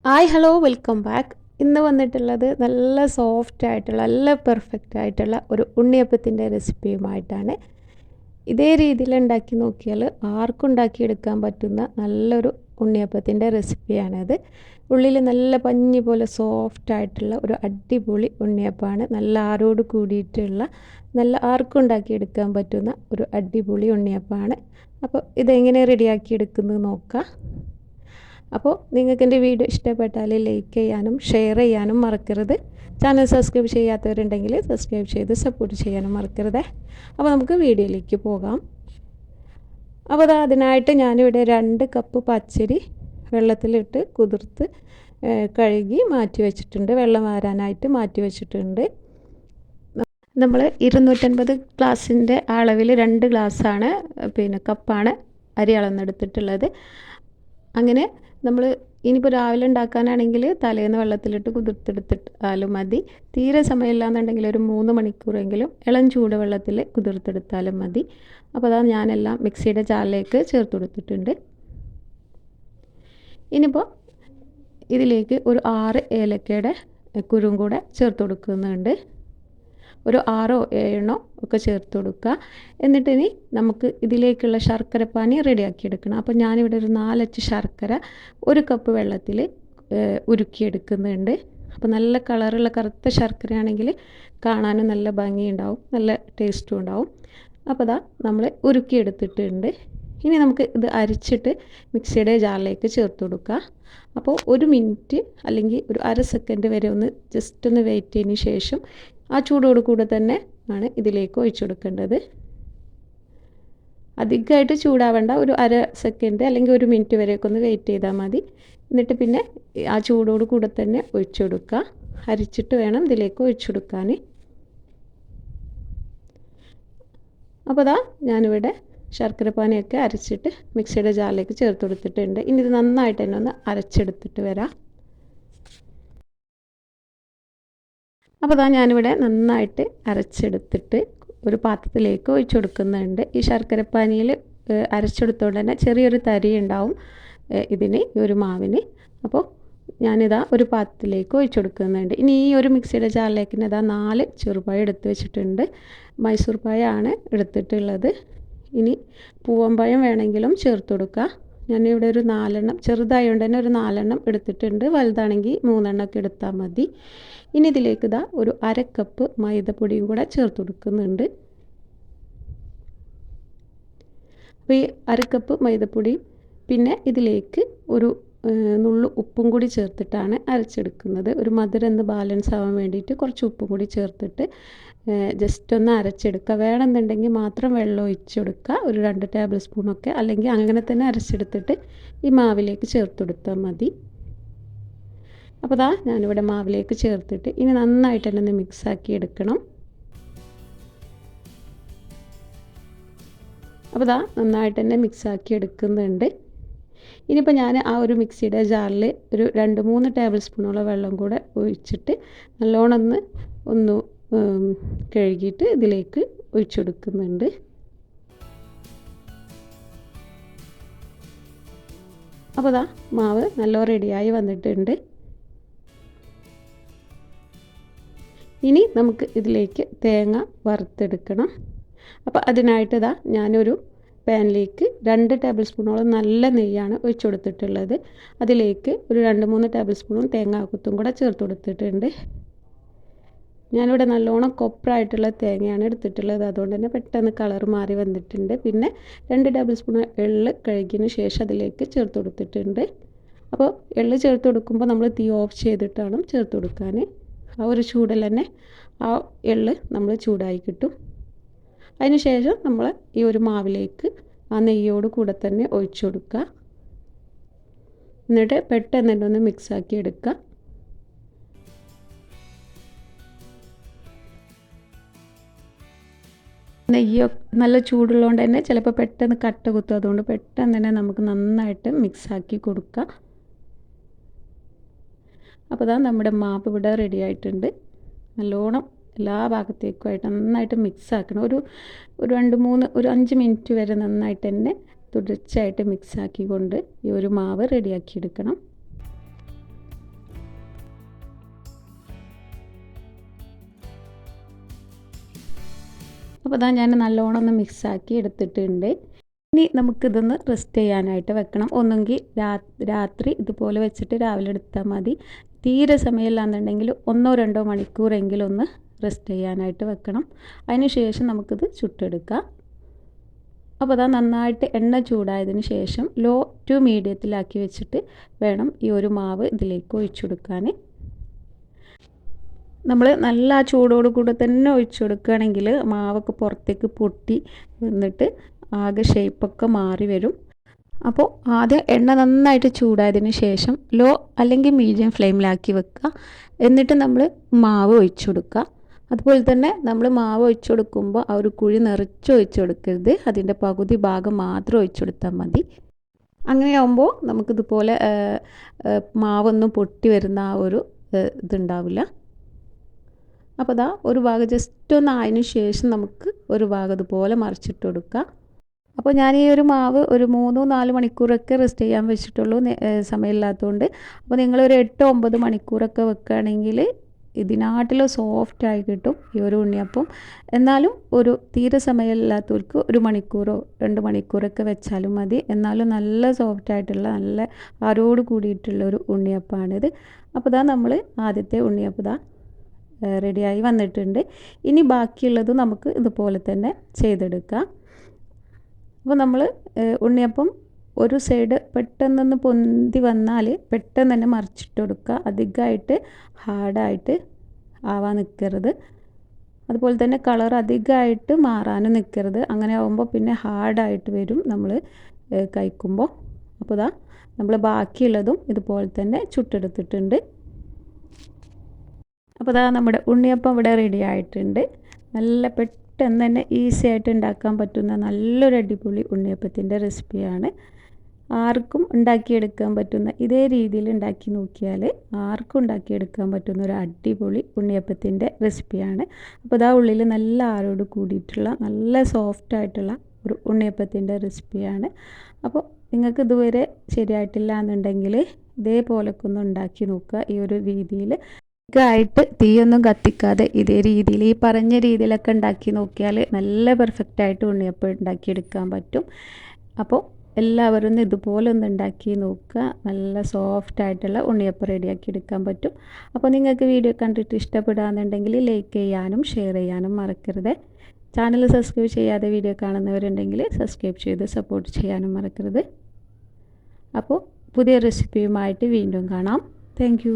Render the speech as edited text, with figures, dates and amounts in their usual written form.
Hi hello welcome back. ഇന്ന് വന്നിട്ടുള്ളത് നല്ല സോഫ്റ്റ് ആയിട്ടുള്ള നല്ല പെർഫെക്റ്റ് ആയിട്ടുള്ള ഒരു ഉണ്ണിയപ്പത്തിൻ്റെ റെസിപ്പിയുമായിട്ടാണ്. ഇതേ രീതിയിൽ ഉണ്ടാക്കി നോക്കിയാൽ ആർക്കും ഉണ്ടാക്കിയെടുക്കാൻ പറ്റുന്ന നല്ലൊരു ഉണ്ണിയപ്പത്തിൻ്റെ റെസിപ്പിയാണിത്. ഉള്ളിൽ നല്ല പഞ്ഞി പോലെ സോഫ്റ്റ് ആയിട്ടുള്ള ഒരു അടിപൊളി ഉണ്ണിയപ്പമാണ്. നല്ല ആരോട് കൂടിയിട്ടുള്ള നല്ല ആർക്കും ഉണ്ടാക്കിയെടുക്കാൻ പറ്റുന്ന ഒരു അടിപൊളി ഉണ്ണിയപ്പമാണ്. അപ്പോൾ ഇതെങ്ങനെ റെഡിയാക്കി എടുക്കുന്നത് നോക്കാം. അപ്പോൾ നിങ്ങൾക്ക് എൻ്റെ വീഡിയോ ഇഷ്ടപ്പെട്ടാൽ ലൈക്ക് ചെയ്യാനും ഷെയർ ചെയ്യാനും മറക്കരുത്. ചാനൽ സബ്സ്ക്രൈബ് ചെയ്യാത്തവരുണ്ടെങ്കിൽ സബ്സ്ക്രൈബ് ചെയ്ത് സപ്പോർട്ട് ചെയ്യാനും മറക്കരുത്. അപ്പോൾ നമുക്ക് വീഡിയോയിലേക്ക് പോകാം. അപ്പോൾ അതിനായിട്ട് ഞാനിവിടെ 2 കപ്പ് പച്ചരി വെള്ളത്തിലിട്ട് കുതിർത്ത് കഴുകി മാറ്റി വെച്ചിട്ടുണ്ട്. വെള്ളം വാരാനായിട്ട് മാറ്റി വെച്ചിട്ടുണ്ട്. നമ്മൾ 250 ഗ്ലാസിൻ്റെ അളവിൽ 2 ഗ്ലാസ്സാണ് കപ്പാണ് അരി അളന്നെടുത്തിട്ടുള്ളത്. അങ്ങനെ നമ്മൾ ഇനിയിപ്പോൾ രാവിലെ ഉണ്ടാക്കാനാണെങ്കിൽ തലേന്ന് വെള്ളത്തിലിട്ട് കുതിർത്തെടുത്തിട്ടാലും മതി. തീരെ സമയമില്ല എന്നുണ്ടെങ്കിൽ ഒരു 3 മണിക്കൂറെങ്കിലും ഇളം ചൂട് വെള്ളത്തിൽ കുതിർത്തെടുത്താലും മതി. അപ്പോൾ അതാ ഞാനെല്ലാം മിക്സിയുടെ ജാറിലേക്ക് ചേർത്ത് കൊടുത്തിട്ടുണ്ട്. ഇനിയിപ്പോൾ ഇതിലേക്ക് ഒരു 6 ഏലക്കയുടെ കുരും കൂടെ ചേർത്ത് കൊടുക്കുന്നുണ്ട്. ഒരു 6 7 ഒക്കെ ചേർത്ത് കൊടുക്കുക. എന്നിട്ട് ഇനി നമുക്ക് ഇതിലേക്കുള്ള ശർക്കരപ്പാനി റെഡിയാക്കി എടുക്കണം. അപ്പോൾ ഞാനിവിടെ ഒരു 4 അച്ച് ശർക്കര 1 കപ്പ് വെള്ളത്തിൽ ഉരുക്കിയെടുക്കുന്നുണ്ട്. അപ്പോൾ നല്ല കളറുള്ള കറുത്ത ശർക്കരയാണെങ്കിൽ കാണാനും നല്ല ഭംഗിയുണ്ടാവും, നല്ല ടേസ്റ്റും ഉണ്ടാവും. അപ്പോൾ അതാ നമ്മൾ ഉരുക്കിയെടുത്തിട്ടുണ്ട്. ഇനി നമുക്ക് ഇത് അരിച്ചിട്ട് മിക്സിയുടെ ജാറിലേക്ക് ചേർത്ത് കൊടുക്കുക. അപ്പോൾ 1 മിനിറ്റ് അല്ലെങ്കിൽ ഒരു അര സെക്കൻഡ് വരെ ജസ്റ്റ് ഒന്ന് വെയിറ്റ് ചെയ്തതിന് ശേഷം ആ ചൂടോട് കൂടെ തന്നെ ആണ് ഇതിലേക്ക് ഒഴിച്ചു കൊടുക്കേണ്ടത്. അധികമായിട്ട് ചൂടാവേണ്ട, ഒരു അര സെക്കൻഡ് അല്ലെങ്കിൽ 1 മിനിറ്റ് വരെയൊക്കെ ഒന്ന് വെയിറ്റ് ചെയ്താൽ മതി. എന്നിട്ട് പിന്നെ ആ ചൂടോട് കൂടെ തന്നെ ഒഴിച്ചു കൊടുക്കുക. അരിച്ചിട്ട് വേണം ഇതിലേക്ക് ഒഴിച്ചു കൊടുക്കാൻ. അപ്പോൾ അതാ ഞാനിവിടെ ശർക്കരപ്പാനിയൊക്കെ അരച്ചിട്ട് മിക്സിയുടെ ജാറിലേക്ക് ചേർത്ത് കൊടുത്തിട്ടുണ്ട്. ഇനി ഇത് നന്നായിട്ട് തന്നെ ഒന്ന് അരച്ചെടുത്തിട്ട് വരാം. അപ്പോൾ അതാ ഞാനിവിടെ നന്നായിട്ട് അരച്ചെടുത്തിട്ട് ഒരു പാത്രത്തിലേക്ക് ഒഴിച്ചു കൊടുക്കുന്നുണ്ട്. ഈ ശർക്കരപ്പാനിയിൽ അരച്ചെടുത്തോണ്ട് തന്നെ ചെറിയൊരു തരി ഉണ്ടാവും ഇതിന്, ഈ ഒരു മാവിന്. അപ്പോൾ ഞാനിതാ ഒരു പാത്രത്തിലേക്ക് ഒഴിച്ചു കൊടുക്കുന്നുണ്ട്. ഇനി ഈ ഒരു മിക്സിയുടെ ജാറിലേക്ക് ഇതാ 4 ചെറുപഴം എടുത്ത് വെച്ചിട്ടുണ്ട്. മൈസൂർ പഴമാണ് എടുത്തിട്ടുള്ളത്. ഇനി പൂവമ്പഴം വേണമെങ്കിലും ചേർത്ത് കൊടുക്കുക. ഞാനിവിടെ ഒരു 4 ചെറുതായതുകൊണ്ട് തന്നെ ഒരു 4 എടുത്തിട്ടുണ്ട്. വലുതാണെങ്കിൽ 3 ഒക്കെ എടുത്താൽ മതി. ഇനി ഇതിലേക്ക് ഇതാ ഒരു അര കപ്പ് മൈദപ്പൊടിയും കൂടെ ചേർത്ത് കൊടുക്കുന്നുണ്ട്. അപ്പോൾ ഈ അര കപ്പ് മൈദപ്പൊടിയും പിന്നെ ഇതിലേക്ക് ഒരു നുള്ളു ഉപ്പും കൂടി ചേർത്തിട്ടാണ് അരച്ചെടുക്കുന്നത്. ഒരു മധുരം ഒന്ന് ബാലൻസ് ആവാൻ വേണ്ടിയിട്ട് കുറച്ച് ഉപ്പും കൂടി ചേർത്തിട്ട് ജസ്റ്റ് ഒന്ന് അരച്ചെടുക്കുക. വേണമെന്നുണ്ടെങ്കിൽ മാത്രം വെള്ളം ഒഴിച്ചെടുക്കുക, ഒരു 2 ടേബിൾ സ്പൂണൊക്കെ. അല്ലെങ്കിൽ അങ്ങനെ തന്നെ അരച്ചെടുത്തിട്ട് ഈ മാവിലേക്ക് ചേർത്ത് കൊടുത്താൽ മതി. അപ്പോൾ ദാ ഞാനിവിടെ മാവിലേക്ക് ചേർത്തിട്ട് ഇനി നന്നായിട്ട് തന്നെ ഒന്ന് മിക്സാക്കി എടുക്കണം. അപ്പോൾ ദാ നന്നായിട്ട് തന്നെ മിക്സാക്കി എടുക്കുന്നുണ്ട്. ഇനിയിപ്പോൾ ഞാൻ ആ ഒരു മിക്സിയുടെ ജാറിൽ ഒരു 2-3 ടേബിൾ സ്പൂണോളം വെള്ളം കൂടെ ഒഴിച്ചിട്ട് നല്ലോണം ഒന്ന് കഴുകിയിട്ട് ഇതിലേക്ക് ഒഴിച്ചു കൊടുക്കുന്നുണ്ട്. അപ്പോൾ ദാ മാവ് നല്ല റെഡിയായി വന്നിട്ടുണ്ട്. ഇനി നമുക്ക് ഇതിലേക്ക് തേങ്ങ വറുത്തെടുക്കണം. അപ്പോൾ അതിനായിട്ട് ഇതാ ഞാനൊരു പാനിലേക്ക് 2 ടേബിൾ സ്പൂണോളം നല്ല നെയ്യാണ് ഒഴിച്ചു കൊടുത്തിട്ടുള്ളത്. അതിലേക്ക് ഒരു 2-3 ടേബിൾ സ്പൂണും തേങ്ങാക്കൊത്തും കൂടെ ചേർത്ത് കൊടുത്തിട്ടുണ്ട്. ഞാനിവിടെ നല്ലോണം കൊപ്രായിട്ടുള്ള തേങ്ങയാണ് എടുത്തിട്ടുള്ളത്. അതുകൊണ്ട് തന്നെ പെട്ടെന്ന് കളർ മാറി വന്നിട്ടുണ്ട്. പിന്നെ 2 ടേബിൾ സ്പൂൺ എള്ള് കഴുകിയതിന് ശേഷം അതിലേക്ക് ചേർത്ത് കൊടുത്തിട്ടുണ്ട്. അപ്പോൾ എള്ള് ചേർത്ത് കൊടുക്കുമ്പോൾ നമ്മൾ തീ ഓഫ് ചെയ്തിട്ടാണ് ചേർത്ത് കൊടുക്കാൻ. ആ ഒരു ചൂടിൽ തന്നെ ആ എള്ള് നമ്മൾ ചൂടായി കിട്ടും. അതിന് ശേഷം നമ്മൾ ഈ ഒരു മാവിലേക്ക് ആ നെയ്യോട് കൂടെ തന്നെ ഒഴിച്ചു കൊടുക്കുക. എന്നിട്ട് പെട്ടെന്ന് തന്നെ ഒന്ന് മിക്സാക്കി എടുക്കുക. നെയ്യോ നല്ല ചൂടുള്ളതുകൊണ്ട് തന്നെ ചിലപ്പോൾ പെട്ടെന്ന് കട്ട കുത്തും. അതുകൊണ്ട് പെട്ടെന്ന് തന്നെ നമുക്ക് നന്നായിട്ട് മിക്സാക്കി കൊടുക്കുക. അപ്പോൾ അതാ നമ്മുടെ മാവ് ഇവിടെ റെഡി ആയിട്ടുണ്ട്. നല്ലോണം എല്ലാ ഭാഗത്തേക്കുമായിട്ട് നന്നായിട്ട് മിക്സ് ആക്കണം. ഒരു 5 മിനിറ്റ് വരെ നന്നായിട്ട് തന്നെ തുടർച്ചയായിട്ട് മിക്സാക്കിക്കൊണ്ട് ഈ ഒരു മാവ് റെഡിയാക്കി എടുക്കണം. അപ്പോൾ ഇതാ ഞാൻ നല്ലോണം ഒന്ന് മിക്സാക്കി എടുത്തിട്ടുണ്ട്. ഇനി നമുക്കിതൊന്ന് റെസ്റ്റ് ചെയ്യാനായിട്ട് വെക്കണം. ഒന്നെങ്കിൽ രാത്രി ഇതുപോലെ വെച്ചിട്ട് രാവിലെ എടുത്താൽ മതി. തീരെ സമയമില്ലാന്നുണ്ടെങ്കിൽ 1-2 മണിക്കൂറെങ്കിലും ഒന്ന് റെസ്റ്റ് ചെയ്യാനായിട്ട് വെക്കണം. അതിന് ശേഷം നമുക്കിത് ചുട്ടെടുക്കാം. അപ്പോൾ അതാ നന്നായിട്ട് എണ്ണ ചൂടായതിന് ശേഷം ലോ ടു മീഡിയത്തിലാക്കി വെച്ചിട്ട് വേണം ഈ ഒരു മാവ് ഇതിലേക്ക് ഒഴിച്ചു കൊടുക്കാൻ. നമ്മൾ നല്ല ആ ചൂടോട് കൂടെ തന്നെ ഒഴിച്ചു കൊടുക്കുകയാണെങ്കിൽ മാവൊക്കെ പുറത്തേക്ക് പൊട്ടി വന്നിട്ട് ആകെ ഷേപ്പൊക്കെ മാറി വരും. അപ്പോൾ ആദ്യം എണ്ണ നന്നായിട്ട് ചൂടായതിന് ശേഷം ലോ അല്ലെങ്കിൽ മീഡിയം ഫ്ലെയിമിലാക്കി വെക്കുക. എന്നിട്ട് നമ്മൾ മാവ് ഒഴിച്ചു കൊടുക്കുക. അതുപോലെ തന്നെ നമ്മൾ മാവ് ഒഴിച്ചു കൊടുക്കുമ്പോൾ ആ ഒരു കുഴി നിറച്ച് ഒഴിച്ചു കൊടുക്കരുത്. അതിൻ്റെ പകുതി ഭാഗം മാത്രം ഒഴിച്ചു കൊടുത്താൽ മതി. അങ്ങനെയാകുമ്പോൾ നമുക്കിതുപോലെ മാവൊന്നും പൊട്ടി വരുന്ന ആ ഒരു ഇതുണ്ടാവില്ല. അപ്പോൾ അതാ ഒരു ഭാഗം ജസ്റ്റ് ഒന്ന് ആയതിനു ശേഷം നമുക്ക് ഒരു ഭാഗം ഇതുപോലെ മറിച്ചിട്ട് കൊടുക്കുക. അപ്പോൾ ഞാൻ ഈ ഒരു മാവ് ഒരു 3-4 മണിക്കൂറൊക്കെ റെസ്റ്റ് ചെയ്യാൻ വെച്ചിട്ടുള്ളൂ, സമയമില്ലാത്തതുകൊണ്ട്. അപ്പോൾ നിങ്ങളൊരു 8-9 മണിക്കൂറൊക്കെ വെക്കുകയാണെങ്കിൽ ഇതിനാട്ടിലും സോഫ്റ്റായി കിട്ടും ഈ ഒരു ഉണ്ണിയപ്പം. എന്നാലും ഒരു തീരെ സമയമില്ലാത്തവർക്ക് 1 മണിക്കൂറോ 2 മണിക്കൂറൊക്കെ വെച്ചാലും മതി. എന്നാലും നല്ല സോഫ്റ്റായിട്ടുള്ള നല്ല ആരോട് കൂടിയിട്ടുള്ള ഒരു ഉണ്ണിയപ്പമാണിത്. അപ്പോൾ ഇതാ നമ്മൾ ആദ്യത്തെ ഉണ്ണിയപ്പം ഇതാ റെഡിയായി വന്നിട്ടുണ്ട്. ഇനി ബാക്കിയുള്ളത് നമുക്ക് ഇതുപോലെ തന്നെ ചെയ്തെടുക്കാം. അപ്പോൾ നമ്മൾ ഉണ്ണിയപ്പം ഒരു സൈഡ് പെട്ടെന്നൊന്ന് പൊന്തി വന്നാൽ പെട്ടെന്ന് തന്നെ മറിച്ചിട്ട് കൊടുക്കുക. അധികമായിട്ട് ഹാർഡായിട്ട് ആവാൻ നിൽക്കരുത്. അതുപോലെ തന്നെ കളർ അധികമായിട്ട് മാറാനും നിൽക്കരുത്. അങ്ങനെ ആകുമ്പോൾ പിന്നെ ഹാർഡായിട്ട് വരും നമ്മൾ കഴിക്കുമ്പോൾ. അപ്പോൾ ഇതാ നമ്മൾ ബാക്കിയുള്ളതും ഇതുപോലെ തന്നെ ചുട്ടെടുത്തിട്ടുണ്ട്. അപ്പോൾ ഇതാ നമ്മുടെ ഉണ്ണിയപ്പം ഇവിടെ റെഡി ആയിട്ടുണ്ട്. നല്ല പെട്ടെന്ന് തന്നെ ഈസി ആയിട്ട് ഉണ്ടാക്കാൻ പറ്റുന്ന നല്ലൊരു അടിപൊളി ഉണ്ണിയപ്പത്തിൻ്റെ റെസിപ്പിയാണ്. ആർക്കും ഉണ്ടാക്കിയെടുക്കാൻ പറ്റുന്ന, ഇതേ രീതിയിൽ ഉണ്ടാക്കി നോക്കിയാൽ ആർക്കും ഉണ്ടാക്കിയെടുക്കാൻ പറ്റുന്ന ഒരു അടിപൊളി ഉണ്ണിയപ്പത്തിൻ്റെ റെസിപ്പിയാണ്. അപ്പോൾ ഇതാ ഉള്ളിൽ നല്ല ആരോട് കൂടിയിട്ടുള്ള നല്ല സോഫ്റ്റായിട്ടുള്ള ഒരു ഉണ്ണിയപ്പത്തിൻ്റെ റെസിപ്പിയാണ്. അപ്പോൾ നിങ്ങൾക്ക് ഇതുവരെ ശരിയായിട്ടില്ല എന്നുണ്ടെങ്കിൽ ഇതേപോലൊക്കെ ഒന്ന് ഉണ്ടാക്കി നോക്കുക. ഈ ഒരു രീതിയിൽ ആയിട്ട് തീയൊന്നും കത്തിക്കാതെ ഇതേ രീതിയിൽ ഈ പറഞ്ഞ രീതിയിലൊക്കെ ഉണ്ടാക്കി നോക്കിയാൽ നല്ല പെർഫെക്റ്റായിട്ട് ഉണ്ണിയപ്പം ഉണ്ടാക്കിയെടുക്കാൻ പറ്റും. അപ്പോൾ എല്ലാവരും ഇതുപോലെ ഒന്ന് ഉണ്ടാക്കി നോക്കുക. നല്ല സോഫ്റ്റായിട്ടുള്ള ഉണ്ണിയപ്പം റെഡിയാക്കി എടുക്കാൻ പറ്റും. അപ്പോൾ നിങ്ങൾക്ക് വീഡിയോ കണ്ടിട്ട് ഇഷ്ടപ്പെടുകയാണെന്നുണ്ടെങ്കിൽ ലൈക്ക് ചെയ്യാനും ഷെയർ ചെയ്യാനും മറക്കരുത്. ചാനൽ സബ്സ്ക്രൈബ് ചെയ്യാതെ വീഡിയോ കാണുന്നവരുണ്ടെങ്കിൽ സബ്സ്ക്രൈബ് ചെയ്ത് സപ്പോർട്ട് ചെയ്യാനും മറക്കരുത്. അപ്പോൾ പുതിയ റെസിപ്പിയുമായിട്ട് വീണ്ടും കാണാം. താങ്ക്